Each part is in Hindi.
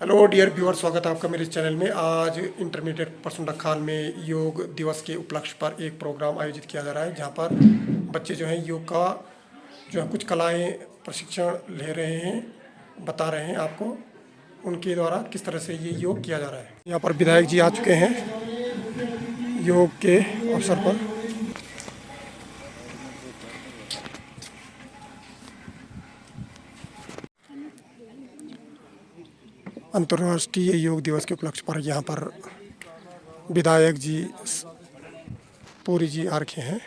हेलो डियर व्यूअर, स्वागत है आपका मेरे चैनल में। आज इंटरमीडिएट परसुंडा खाल में योग दिवस के उपलक्ष्य पर एक प्रोग्राम आयोजित किया जा रहा है, जहां पर बच्चे जो हैं योग का जो है कुछ कलाएं प्रशिक्षण ले रहे हैं, बता रहे हैं आपको उनके द्वारा किस तरह से ये योग किया जा रहा है। यहाँ पर विधायक जी आ चुके हैं योग के अवसर पर। अंतर्राष्ट्रीय योग दिवस के उपलक्ष्य पर यहाँ पर विधायक जी पूरी जी आ रखे हैं।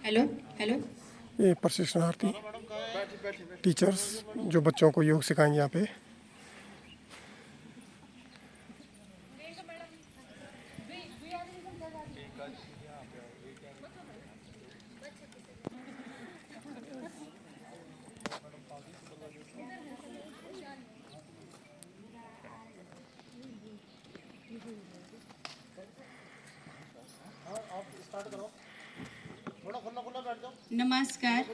Hello hello. ये प्रशिक्षणार्थी टीचर्स जो बच्चों को योग सिखाएंगे यहाँ पे। नमस्कार,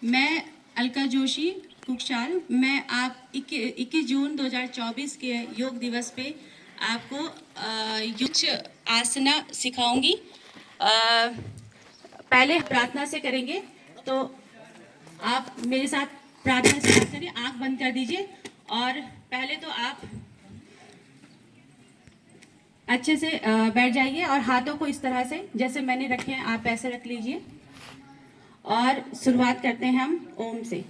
मैं अलका जोशी कुक्षाल। मैं आप 21 जून 2024 के योग दिवस पे आपको कुछ आसना सिखाऊंगी। पहले प्रार्थना से करेंगे, तो आप मेरे साथ प्रार्थना से करिए। आंख बंद कर दीजिए और पहले तो आप अच्छे से बैठ जाइए और हाथों को इस तरह से जैसे मैंने रखे हैं आप ऐसे रख लीजिए। और शुरुआत करते हैं हम ओम से।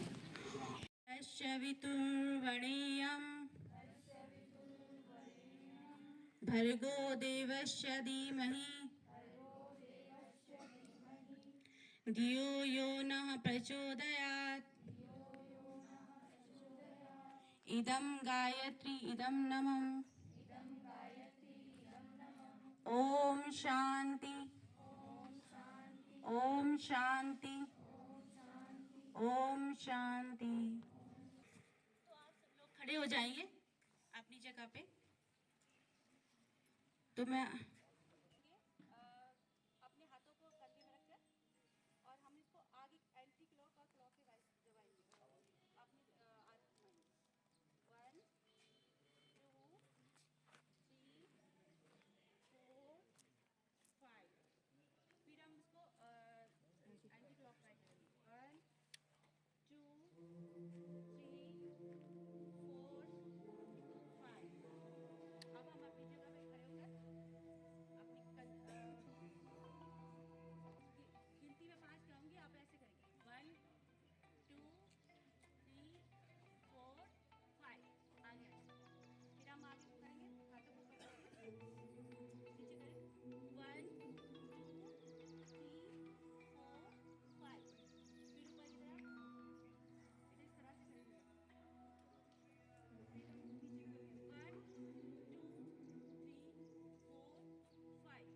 भर्गो देवस्य धीमहि धियो यो नः प्रचोदयात्। इदं गायत्री इदं नमः। ओम शांति ओम शांति ओम शांति। तो आप सब लोग खड़े हो जाइए अपनी जगह पे। तो मैं अपने हाथों को कंधे में रखकर और हम इसको आगे एंटी क्लॉक और क्लॉक के वाइज दबाएंगे। अपने आदत घुमाएंगे। 1 2 3 4 5। फिर हम इसको एंटी क्लॉक वाइज करेंगे। 1 2 3 4 5। अब हम अपनी जगह पे खड़े होकर अपनी गिनती में 5 कहूंगी, आप ऐसे करेंगे। 1 2 3 4 5। आगे आगे। फिर हम आगे को करेंगे, हाथों को ऊपर करेंगे, नीचे करेंगे। 1 2 3 4 5। फिर ऊपर की तरफ, फिर इस तरह से करेंगे। फिर हम नीचे करेंगे। 1 2 3 4 5।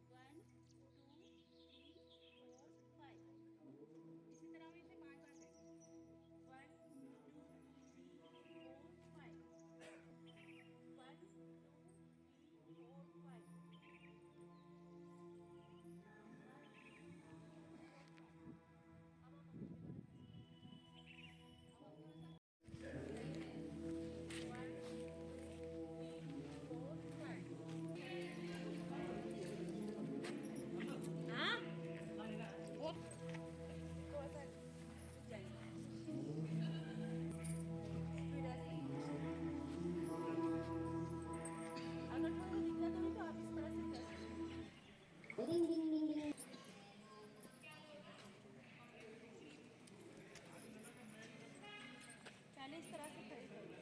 1 2 3 4 5। इसी तरह हम इसे 5 बार करेंगे। 1 2 3 4 5। 1 2 3 4 5। अब आप अपनी जगह पे खड़े हो जाइए। अब आप थोड़ा सा करेंगे। 1 2 3 4 5। हाँ, थोड़ा सा रुक जाइए। फिर ऐसे अगर कोई दिक्कत हो तो आप इस तरह से कर सकते हैं। पहले इस तरह से खड़े जाइए।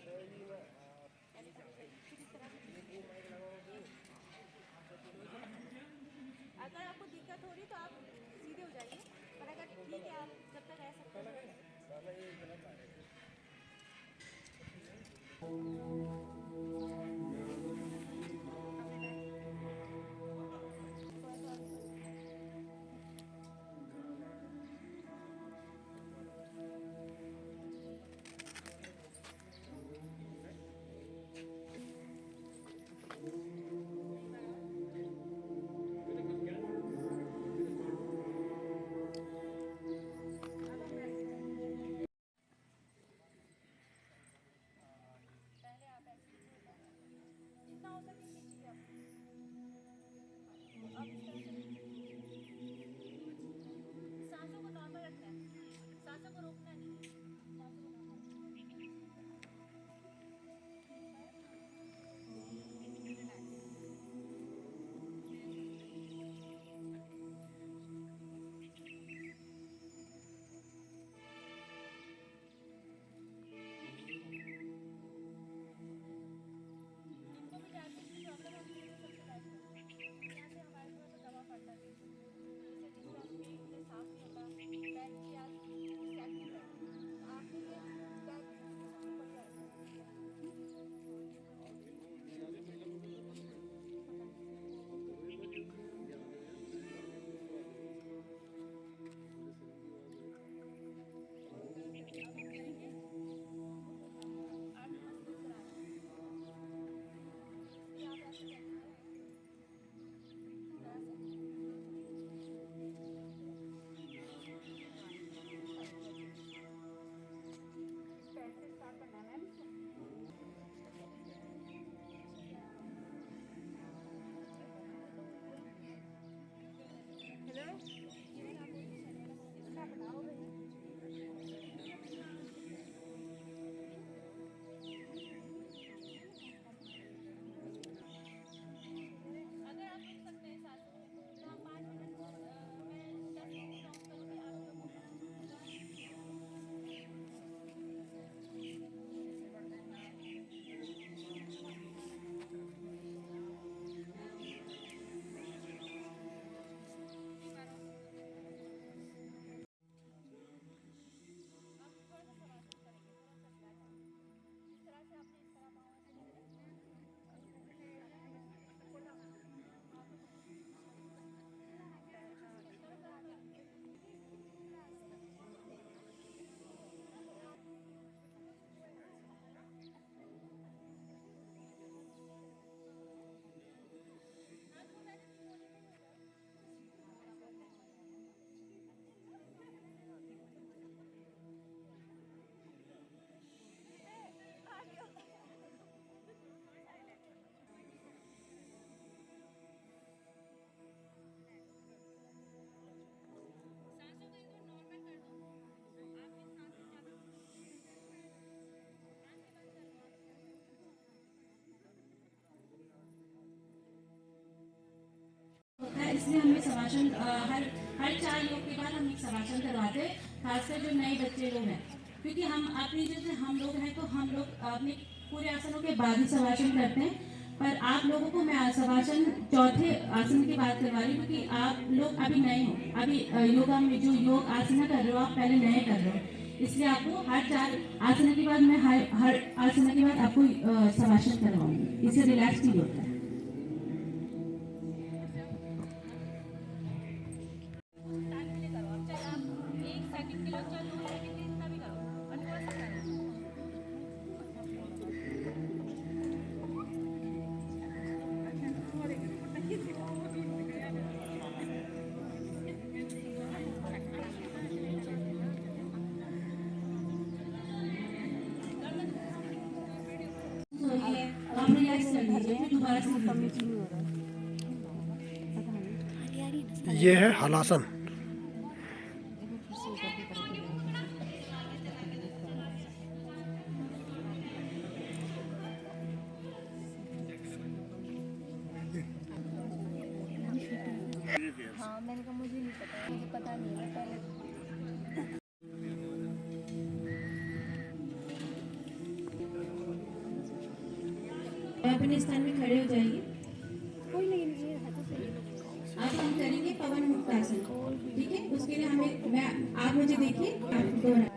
पहले खड़े जाइए, फिर इस तरह से खड़े जाइए। अगर आपको दिक्कत हो रही तो आप सीधे हो जाइए, पर अगर ठीक है आप जब तक रह सकते हैं तो अपने बैठ थोड़ा सा आगे बढ़िए। एक बार और। अब हम बैठ जाएंगे। इसलिए हमें शवासन हर हर 4 योग के बाद हम एक शवासन करवाते हैं, खासकर जो नए बच्चे लोग हैं, क्योंकि हम अपनी जैसे हम लोग हैं तो हम लोग अपने पूरे आसनों के बाद ही शवासन करते हैं। पर आप लोगों को मैं शवासन चौथे आसन की बात करवा रही हूँ, क्योंकि आप लोग अभी नए हो, अभी योगा में जो योग आसन कर रहे हो आप पहले नए कर रहे हो, इसलिए आपको हर 4 आसन के बाद मैं हर आसन के बाद आपको शवासन करवाऊंगी, इससे रिलैक्स फील होता है। आप रिलैक्स कर लीजिए, फिर दोबारा से ये है हलासन। हाँ मैंने कहा मुझे नहीं पता, मुझे पता नहीं है, मैं पहले अपने स्थान में खड़े हो जाइए। कोई नहीं, ये है तो सही। अब हम करेंगे पवन मुक्तासन, ठीक है? उसके लिए आप मुझे देखिए, आप दोहरा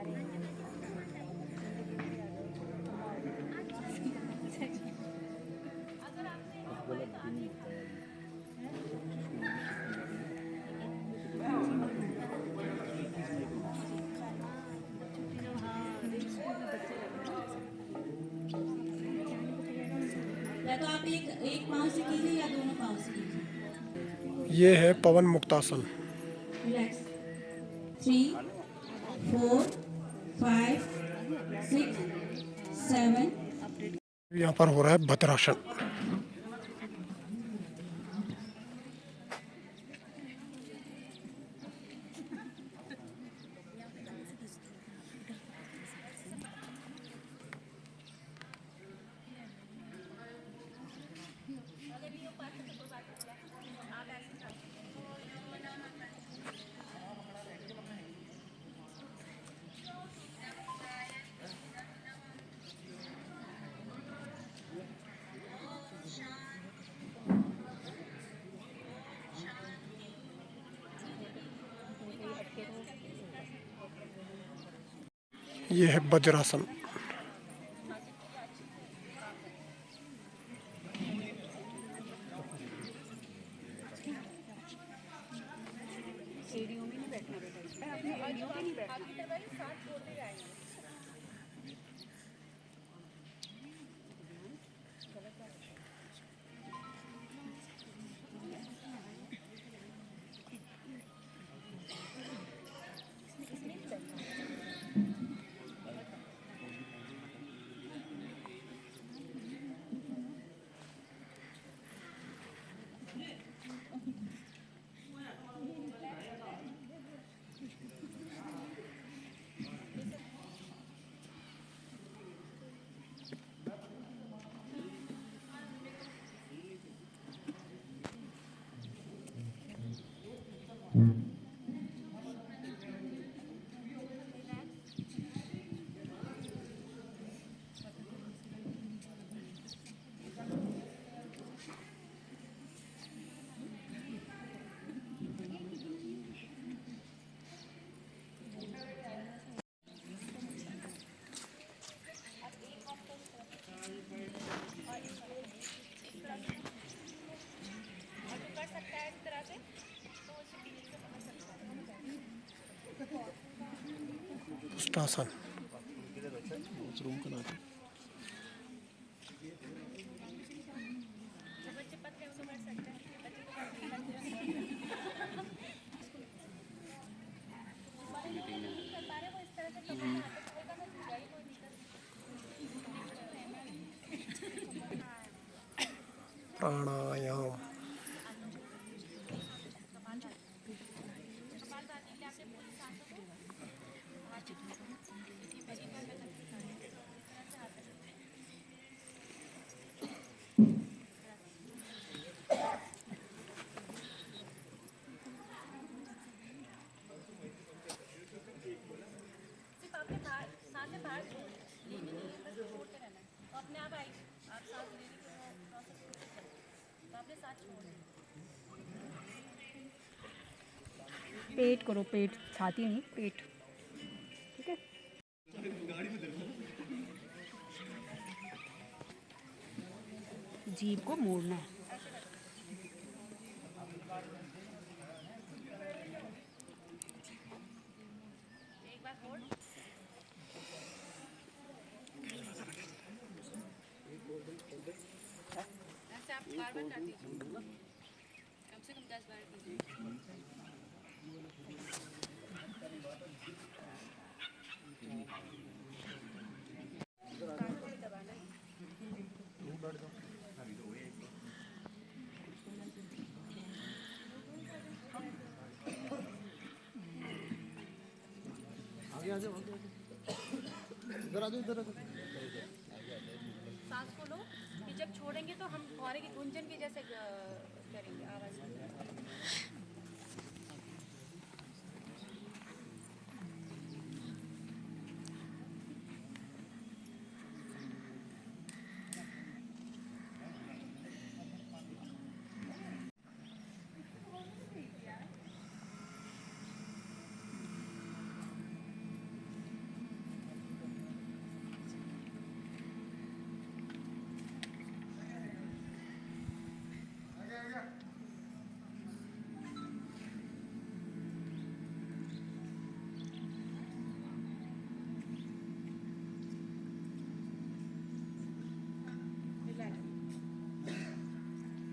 या तो आप एक पाँव से कीजिए या दोनों पाँव से कीजिए। ये है पवन मुक्तासन। रिलैक्स। 3 4 5 6 7 यहाँ पर हो रहा है भद्रासन। ये है वज्रासन। सीढ़ियों में नहीं बैठना बेटा, इस पर अपने सीढ़ियों पे नहीं बैठना। उष्टासन। प्राणायाम। अपने आप आएगी, आप सांस लेने के प्रोसेस को करें तो आपने सांस छोड़ दी। पेट करो, पेट, छाती नहीं, पेट। ठीक है। जीभ को मोड़ना है। एक बार होल्ड, ऐसे आप बार बार कर दीजिए, कम से कम 10 बार कीजिए। दबाना है। सांस को लो, कि जब छोड़ेंगे तो हम फौरे की गुंजन के जैसे करेंगे आवाज।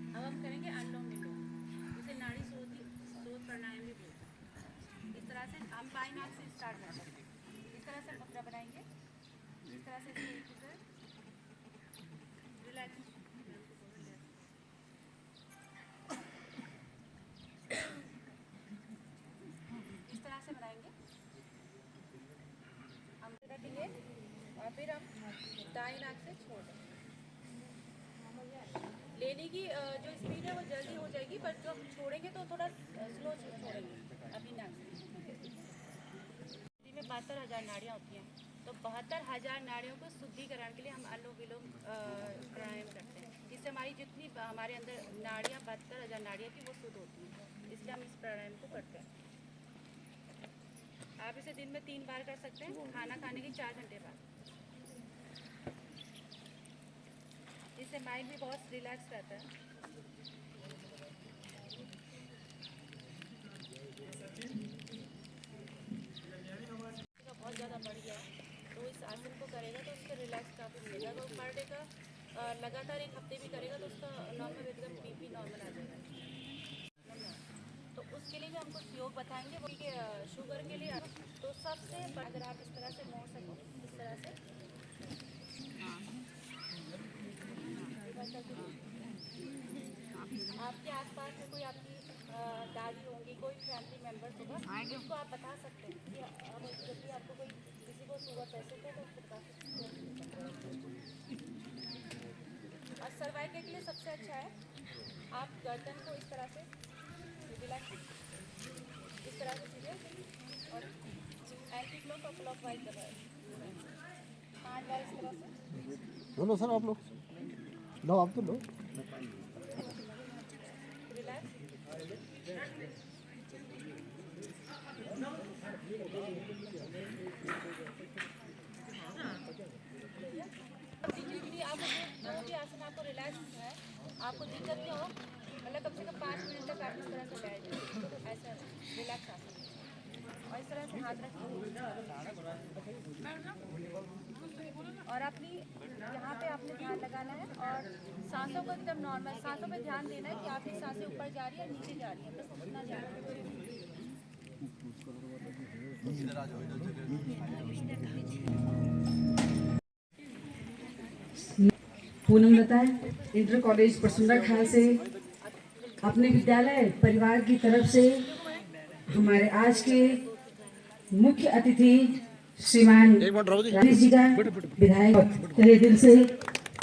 अब हम करेंगे अनुलोम विलोम, जिसे नाड़ी शोध प्राणायाम भी बोलते हैं। इस तरह से हम बाई नाक से स्टार्ट करते हैं। इस तरह से मुद्रा बनाएंगे, इस तरह से रिलैक्स। इस तरह से बनाएंगे, हम रखेंगे और फिर हम दाई नाक से छोड़ देंगे। लेने की जो स्पीड है वो जल्दी हो जाएगी, पर जो हम छोड़ेंगे तो थोड़ा स्लो छोड़ेंगे अपनी नाक से। में 72,000 नाड़ियाँ होती हैं, तो 72,000 नाड़ियों को शुद्धिकरण के लिए हम अनुलोम विलोम प्राणायाम करते हैं, जिससे हमारी जितनी हमारे अंदर नाड़ियाँ 72,000 नाड़ियाँ थी वो शुद्ध होती हैं। इसलिए हम इस प्राणायाम को करते हैं। आप इसे दिन में 3 बार कर सकते हैं, खाना खाने के 4 घंटे बाद। इससे माइंड भी बहुत रिलैक्स रहता है। बहुत ज़्यादा बढ़ गया तो इस आसन को करेगा तो उसका रिलैक्स काफ़ी मिलेगा। तो पर डे का लगातार 1 हफ्ते भी करेगा तो उसका नॉर्मल एकदम बीपी नॉर्मल आ जाएगा। तो उसके लिए भी हमको योग बताएंगे, वो कि शुगर के लिए। तो सबसे अगर आप इस तरह से मोड़ सको, इस तरह से आपके आसपास में कोई आपकी दादी होंगी, कोई फैमिली मेम्बर्स होगा, उसको आप बता सकते हैं कि अब जब भी आपको कोई किसी को शुगर पेशेंट है तो उसको बता सकते हैं। और सर्वाइकल के लिए सबसे अच्छा है आप गर्दन को इस तरह से रिलैक्स, इस तरह से कीजिए और एंटी क्लॉक और क्लॉक वाइज दबाए 5 बार इस तरह से। लो सर, आप लोग लो, आप तो लो। रिलैक्स। जितनी आपको जो भी आसन आपको रिलैक्स है, आपको दिक्कत नहीं हो, मतलब कम से कम 5 मिनट तक आप इस तरह से बैठ जाए, ऐसा रिलैक्स आसन। और इस तरह से हाथ रखिए और अपनी यहाँ पे आपने ध्यान लगाना है और सांसों को एकदम नॉर्मल, सांसों पे ध्यान देना है कि आपकी सांसें ऊपर जा रही है नीचे जा रही है, बस उतना ध्यान रखना। पूनम लता इंटर कॉलेज परसुंडा खाल से अपने विद्यालय परिवार की तरफ से हमारे आज के मुख्य अतिथि श्रीमान राजेश जी का विधायक तहे दिल से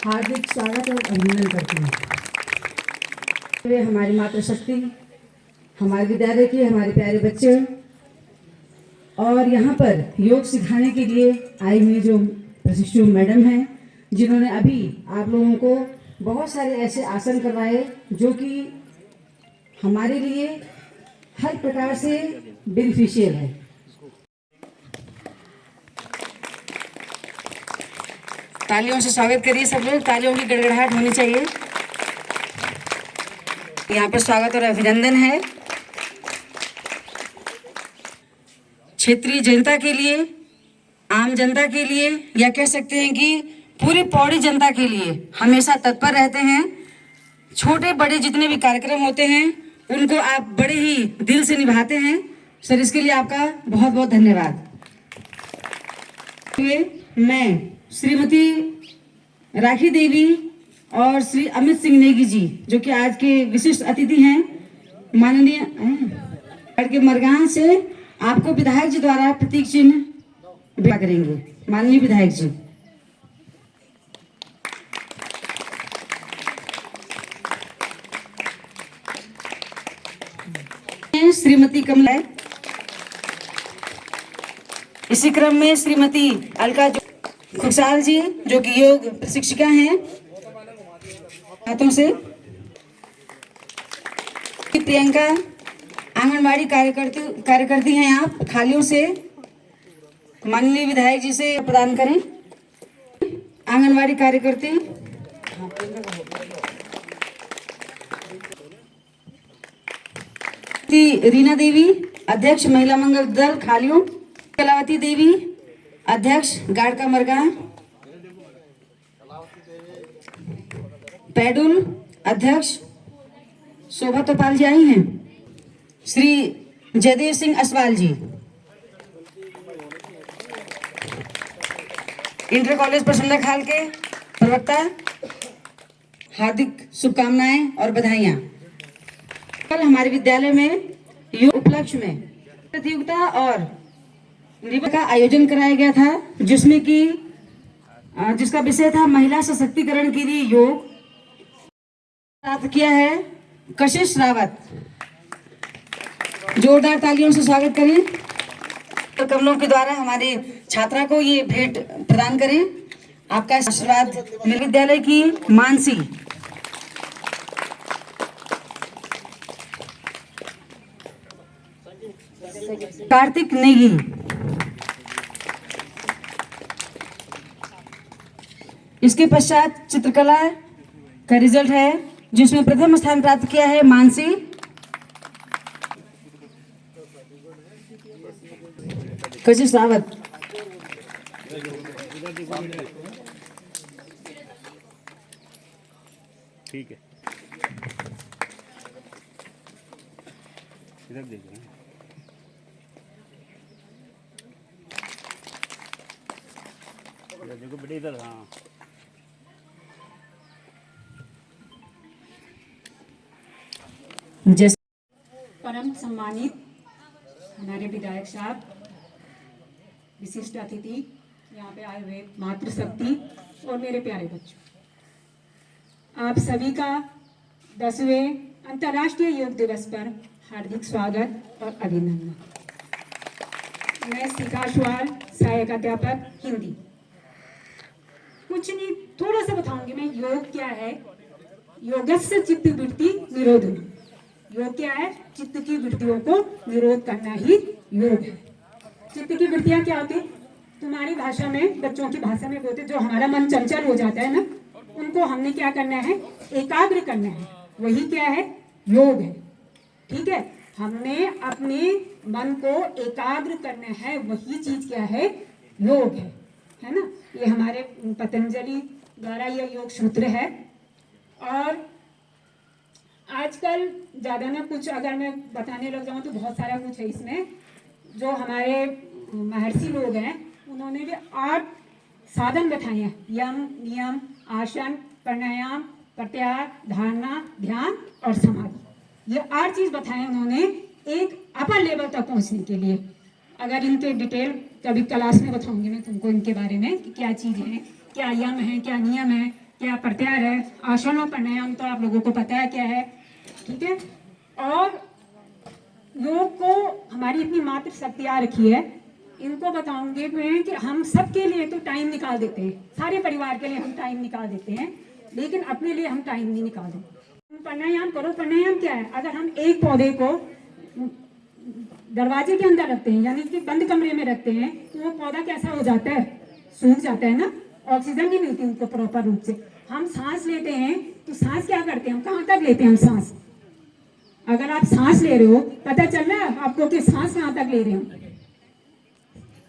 हार्दिक स्वागत और अभिनंदन करते हैं। वे हमारी मातृशक्ति, हमारे विद्यालय के हमारे प्यारे बच्चे और यहाँ पर योग सिखाने के लिए आई हुई जो प्रशिक्षु मैडम हैं जिन्होंने अभी आप लोगों को बहुत सारे ऐसे आसन करवाए जो कि हमारे लिए हर प्रकार से बेनिफिशियल है। तालियों से स्वागत करिए सब लोग, तालियों की गड़गड़ाहट होनी चाहिए। यहाँ पर स्वागत और अभिनंदन है। क्षेत्रीय जनता के लिए, आम जनता के लिए, या कह सकते हैं कि पूरी पौड़ी जनता के लिए हमेशा तत्पर रहते हैं। छोटे बड़े जितने भी कार्यक्रम होते हैं उनको आप बड़े ही दिल से निभाते हैं। सर, इसके लिए आपका बहुत बहुत धन्यवाद। मैं श्रीमती राखी देवी और श्री अमित सिंह नेगी जी, जो कि आज के विशिष्ट अतिथि हैं, माननीय के मरगान से आपको विधायक जी द्वारा प्रतीक चिन्ह विदा करेंगे। माननीय विधायक जी। श्रीमती कमला, इसी क्रम में श्रीमती अलका खुशहाल जी, जो कि योग प्रशिक्षिका हैं, हाथों से प्रियंका आंगनवाड़ी कार्यकर्ती हैं आप, थालियों से माननीय विधायक जी से प्रदान करें। आंगनवाड़ी कार्यकर्ती रीना देवी, अध्यक्ष महिला मंगल दल खालियों, कलावती देवी, अध्यक्ष गाड़का मरगा, पैडुल अध्यक्ष शोभा तोपाल जी आई हैं, श्री जयदेव सिंह असवाल जी, इंटर कॉलेज परसुंडा खाल के प्रवक्ता, हार्दिक शुभकामनाएं और बधाइयां। कल हमारे विद्यालय में योग उपलक्ष्य में प्रतियोगिता और निबंध का आयोजन कराया गया था, जिसमें कि जिसका विषय था महिला सशक्तिकरण के लिए योग। प्राप्त किया है कशिश रावत, जोरदार तालियों से स्वागत करें। तो कमलों के द्वारा हमारे छात्रा को ये भेंट प्रदान करें। आपका आशीर्वाद विद्यालय की मानसी, कार्तिक नेगी, इसके पश्चात चित्रकला का रिजल्ट है, जिसमें प्रथम स्थान प्राप्त किया है मानसी, कशिश रावत। ठीक है, इधर देखिए, देखो बेटे इधर। हाँ, जैसे परम सम्मानित हमारे विधायक साहब, विशिष्ट अतिथि, यहाँ पे आए हुए मातृशक्ति और मेरे प्यारे बच्चों, आप सभी का 10वें अंतर्राष्ट्रीय योग दिवस पर हार्दिक स्वागत और अभिनंदन। मैं शिखा सुवाल, सहायक अध्यापक हिंदी। कुछ नहीं, थोड़ा सा बताऊंगी मैं योग क्या है। योगस्य चित्त वृत्ति निरोधन। योग क्या है? चित्त की वृत्तियों को निरोध करना ही योग है। चित्त की वृत्तियां क्या होती? तुम्हारी भाषा में, बच्चों की भाषा में बोलते, जो हमारा मन चंचल हो जाता है ना, उनको हमने क्या करना है? एकाग्र करना है। वही क्या है? योग है। ठीक है, हमने अपने मन को एकाग्र करना है, वही चीज क्या है? योग है ना। ये हमारे पतंजलि द्वारा यह योग सूत्र है। और आजकल ज़्यादा ना कुछ अगर मैं बताने लग जाऊँ तो बहुत सारा कुछ है इसमें। जो हमारे महर्षि लोग हैं उन्होंने भी 8 साधन बताए हैं। यम, नियम, आसन, प्राणायाम, प्रत्याहार, धारणा, ध्यान और समाधि। ये 8 चीज़ बताए उन्होंने एक अपर लेवल तक पहुंचने के लिए। अगर इनके डिटेल कभी क्लास में बताऊंगी मैं तुमको इनके बारे में कि क्या चीज़ है, क्या यम है, क्या नियम है, क्या प्रत्याहार है, आसन और प्राणायाम तो आप लोगों को पता है क्या है। ठीक है, और योग को हमारी इतनी मात्र शक्ति आ रखी है इनको बताऊंगी मैं कि हम सबके लिए तो टाइम निकाल देते हैं, सारे परिवार के लिए हम टाइम निकाल देते हैं, लेकिन अपने लिए हम टाइम नहीं निकालते। प्राणायाम करो। प्राणायाम क्या है? अगर हम एक पौधे को दरवाजे के अंदर रखते हैं, यानी कि बंद कमरे में रखते हैं, तो वो पौधा कैसा हो जाता है? सूख जाता है ना, ऑक्सीजन नहीं मिलती उनको प्रॉपर रूप से। हम सांस लेते हैं तो सांस क्या करते हैं हम? कहाँ तक लेते हैं हम सांस? अगर आप सांस ले रहे हो, पता चल रहा है आपको कि सांस कहाँ तक ले रहे हो?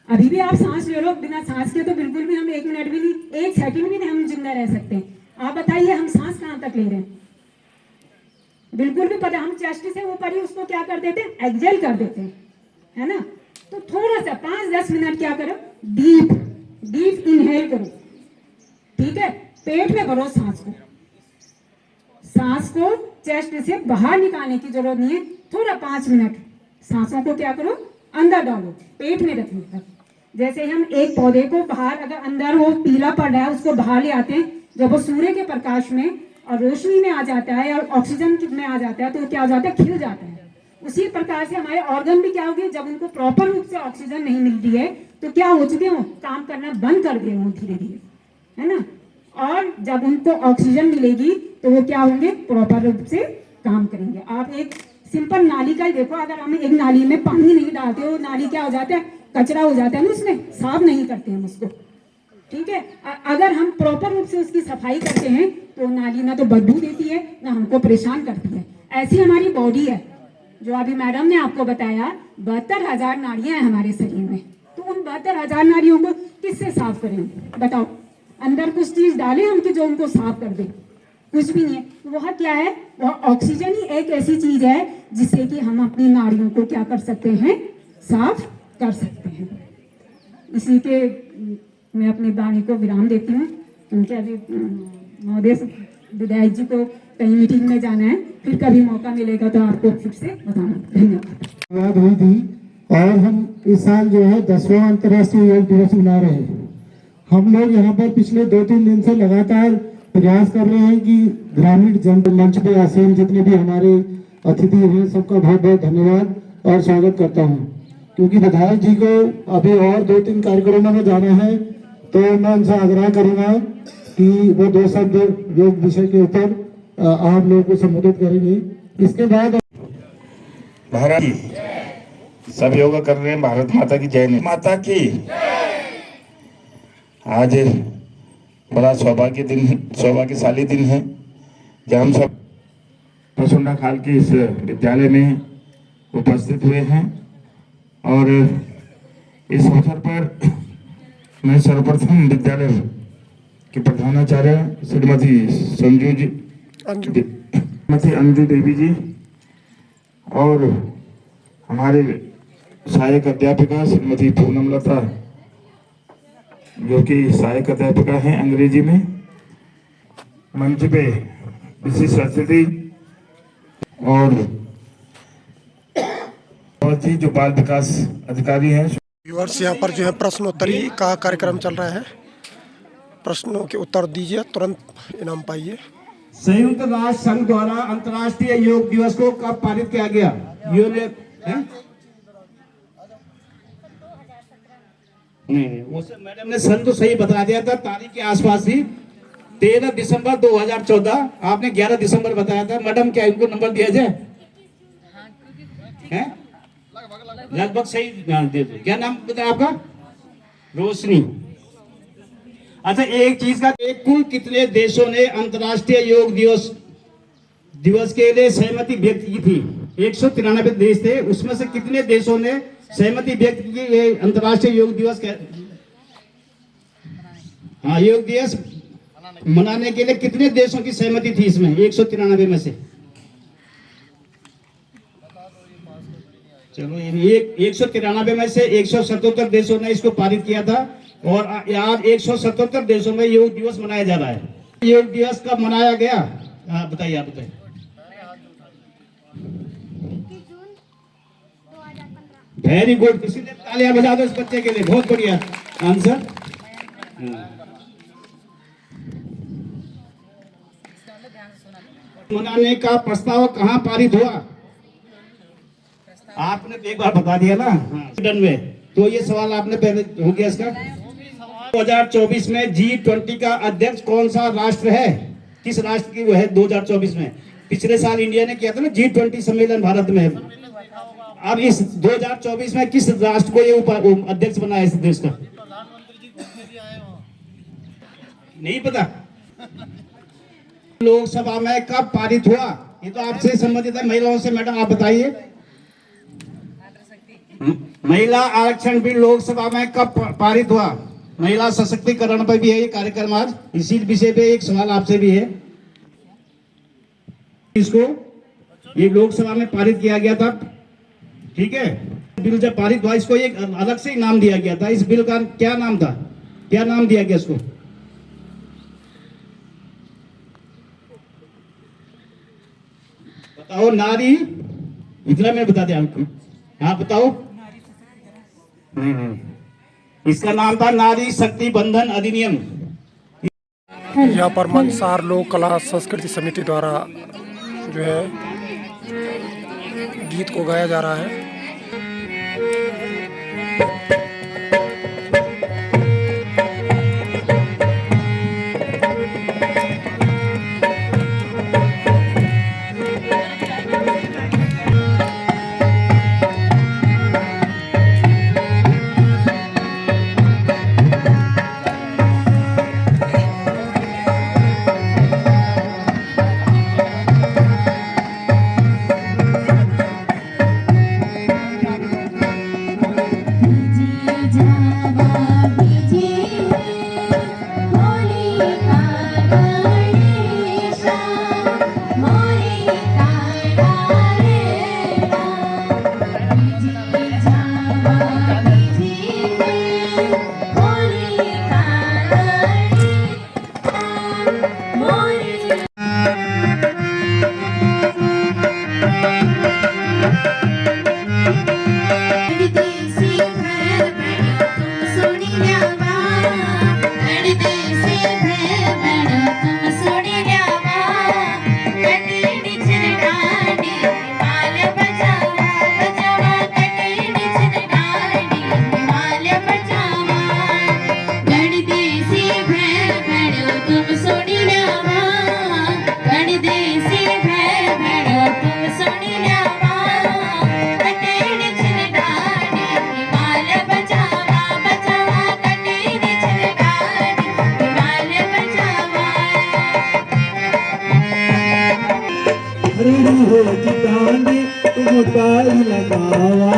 अभी भी आप सांस ले रहे हो, बिना सांस के तो बिल्कुल भी हम 1 मिनट भी नहीं, 1 सेकंड भी नहीं हम जिंदा रह सकते हैं। आप बताइए हम सांस कहाँ तक ले रहे हैं? बिल्कुल भी पता। हम चेस्ट से ऊपर ही उसको क्या कर देते हैं? एक्सहेल कर देते हैं, है ना? तो थोड़ा सा 5-10 मिनट क्या करो? डीप डीप इनहेल करो, ठीक है? पेट में भरो सांस को। सांस को चेस्ट से बाहर निकालने की जरूरत नहीं है। थोड़ा 5 मिनट सांसों को क्या करो? अंदर डालो, पेट में रखने तक। जैसे हम एक पौधे को बाहर, अगर अंदर वो पीला पड़ रहा है, उसको बाहर ले आते हैं, जब वो सूर्य के प्रकाश में और रोशनी में आ जाता है और ऑक्सीजन में आ जाता है, तो वो क्या हो जाता है? खिल जाता है। उसी प्रकार से हमारे ऑर्गन भी क्या हो गए? जब उनको प्रॉपर रूप से ऑक्सीजन नहीं मिलती है तो क्या हो चुके हो? काम करना बंद कर गए हो धीरे धीरे, है ना? और जब उनको ऑक्सीजन मिलेगी तो वो क्या होंगे? प्रॉपर रूप से काम करेंगे। आप एक सिंपल नाली का ही देखो, अगर हम एक नाली में पानी नहीं डालते हो, नाली क्या हो जाता है? कचरा हो जाता है ना, उसमें साफ नहीं करते हम उसको, ठीक है? अगर हम प्रॉपर रूप से उसकी सफाई करते हैं तो नाली ना तो बदबू देती है ना हमको परेशान करती है। ऐसी हमारी बॉडी है, जो अभी मैडम ने आपको बताया, 72,000 नाड़ियां हैं हमारे शरीर में। तो उन 72,000 नाड़ियों को किससे साफ करें बताओ? अंदर कुछ चीज डालें हम कि जो उनको साफ कर दे? कुछ भी नहीं है। वह क्या है? वह ऑक्सीजन ही एक ऐसी चीज है जिससे कि हम अपनी नाड़ियों को क्या कर सकते हैं? साफ कर सकते हैं। इसी के मैं अपनी वाणी को विराम देती हूँ, क्योंकि अभी महोदय विधायक जी को कहीं मीटिंग में जाना है, फिर कभी मौका मिलेगा तो आपको फिर से बताना। धन्यवाद। हुई थी और हम इस साल जो है 10वां अंतर्राष्ट्रीय योग दिवस मना रहे हैं। हम लोग यहाँ पर पिछले 2-3 दिन से लगातार प्रयास कर रहे हैं कि ग्रामीण जन मंच पे आसीन जितने भी हमारे अतिथि हैं, सबका बहुत बहुत धन्यवाद और स्वागत करता हूँ। क्योंकि विधायक जी को अभी और 2-3 कार्यक्रमों में जाना है, तो मैं उनसे आग्रह करूंगा कि वो 2 शब्द योग विषय के ऊपर आप लोगों को संबोधित करेंगे। इसके बाद भारत की सब योगा कर रहे हैं। भारत माता की जय। माता की आज बड़ा सौभाग्यशाली दिन है जब हम सब परसुंडा खाल के इस विद्यालय में उपस्थित हुए हैं। और इस अवसर पर मैं सर्वप्रथम विद्यालय की प्रधानाचार्य श्रीमती अंजू देवी जी और हमारे सहायक अध्यापिका श्रीमती पूनम लता, जो कि सहायक अध्यापिका हैं अंग्रेजी में, मंच पे विशिष्ट अतिथि और जी जो बाल विकास अधिकारी हैं। व्यूअर्स, यहाँ पर जो है प्रश्नोत्तरी का कार्यक्रम चल रहा है। प्रश्नों के उत्तर दीजिए, तुरंत इनाम पाइए। संयुक्त राष्ट्र संघ द्वारा अंतर्राष्ट्रीय योग दिवस को कब पारित किया गया? नहीं, वो मैडम ने सन तो सही बता दिया था, तारीख के आसपास ही 13 दिसंबर 2014। आपने 11 दिसंबर बताया था। मैडम क्या इनको नंबर दिया जाए? लगभग सही दे दो। क्या नाम बताया आपका? रोशनी। अच्छा, एक चीज का, एक कुल कितने देशों ने अंतर्राष्ट्रीय योग दिवस के लिए सहमति व्यक्त की थी? 193 देश थे, उसमें से कितने देशों ने सहमति व्यक्त की ये अंतर्राष्ट्रीय योग दिवस हाँ, योग दिवस मनाने के लिए कितने देशों की सहमति थी इसमें 193 में से? चलो, 193 में से 177 देशों ने इसको पारित किया था और आज 177 देशों में योग दिवस मनाया जा रहा है। योग दिवस कब मनाया गया? बताइए, आप बताइए। 21 जून 2015। वेरी गुड, किसी ने तालियां बजा दो इस बच्चे के लिए, बहुत बढ़िया आंसर। मनाने का प्रस्ताव कहाँ पारित हुआ? आपने तो एक बार बता दिया ना, स्वीडन में। तो ये सवाल आपने पहले हो गया इसका। 2024 में G20 का अध्यक्ष कौन सा राष्ट्र है? किस राष्ट्र की वो है 2024 में? पिछले साल इंडिया ने किया था ना G20 सम्मेलन भारत में। अब इस 2024 में किस राष्ट्र को ये अध्यक्ष बना है इस देश का? नहीं पता। लोकसभा में कब पारित हुआ? ये तो आपसे संबंधित है, महिलाओं से। मैडम आप बताइए, महिला आरक्षण बिल लोकसभा में कब पारित हुआ? महिला सशक्तिकरण पर भी है ये कार्यक्रम आज। इसी विषय पे एक सवाल आपसे भी है। इसको ये लोकसभा में पारित किया गया था, ठीक है। बिल जब पारित हुआ इसको एक अलग से नाम दिया गया था। इस बिल का क्या नाम था? क्या नाम दिया गया इसको? बताओ। नारी, इतना मैं बता दिया आपको। हाँ बताओ। नहीं, इसका नाम था नारी शक्ति बंधन अधिनियम। यहाँ पर मंसार लोक कला संस्कृति समिति द्वारा जो है गीत को गाया जा रहा है। बचावा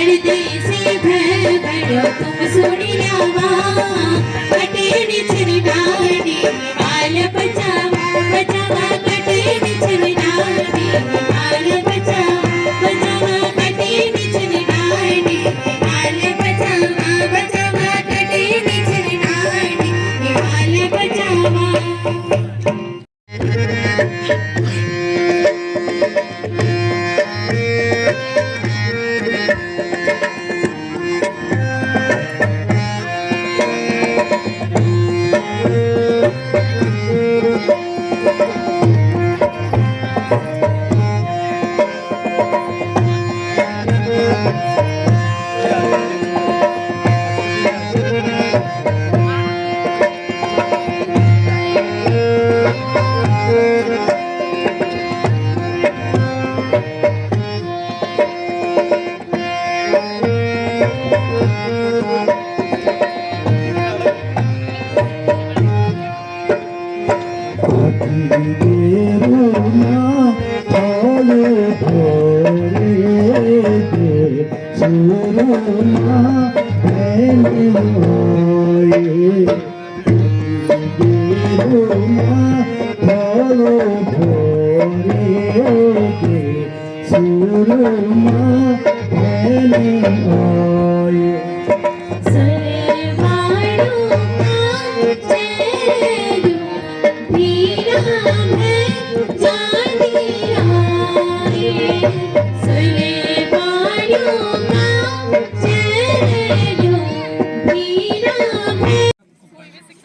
परदेसी भय बड़ो तुम सुनिया कटेड़ी छिरनानी आल बचावा बचावा कटेड़ी छिरनानी आल बचावा बचावा कटेड़ी छिरनानी आल बचावा बचावा कटेड़ी छिरनानी आल बचावा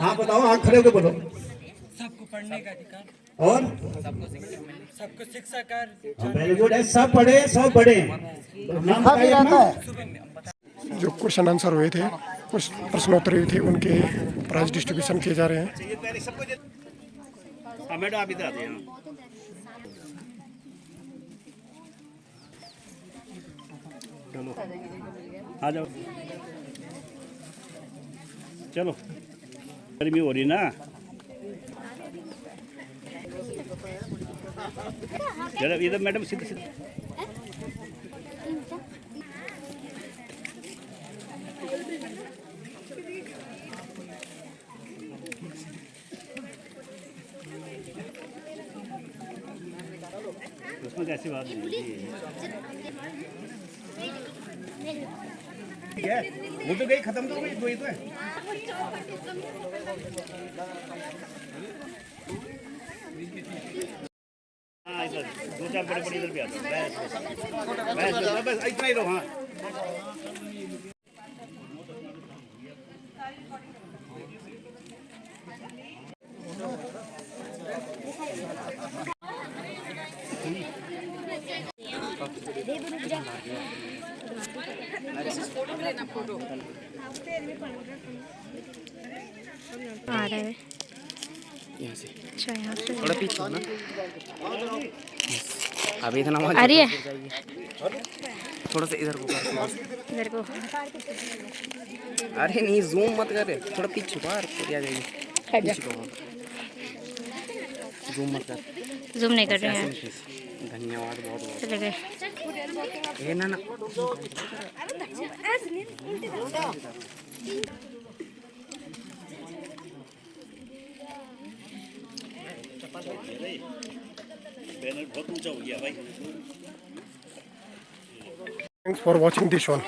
हाँ बताओ, आँख खड़े होकर बोलो। सबको पढ़ने का अधिकार और सबको शिक्षा का वेरी गुड है, सब पढ़े सब बढ़े। नाम बताइए अपना। जो क्वेश्चन आंसर हुए थे, कुछ प्रश्नोत्तरी हुए थे, उनके प्राइज डिस्ट्रीब्यूशन किए जा रहे हैं। मैडम आप इधर आते हैं। चलो आ जाओ, चलो गर्मी हो रही ना, जरा इधर मैडम सीधे सीधे। उसमें कैसी बात नहीं है, वो तो गई, खत्म तो हो गई, दो ही तो है। हाँ इधर दो चार बड़े बड़े इधर भी आते हैं, बस इतना ही रहो। हाँ आ रहा है यहाँ से, अच्छा यहाँ से थोड़ा पीछे ना, अभी इतना आ रही है, थोड़ा सा इधर को अरे नहीं जूम मत कर, थोड़ा पीछे बाहर आ जाएगी, पीछे को जूम मत कर, जूम नहीं कर रहे हैं। धन्यवाद बहुत बहुत, चले गए ये ना बैनर बहुत ऊंचा हो गया भाई। Thanks for watching this one.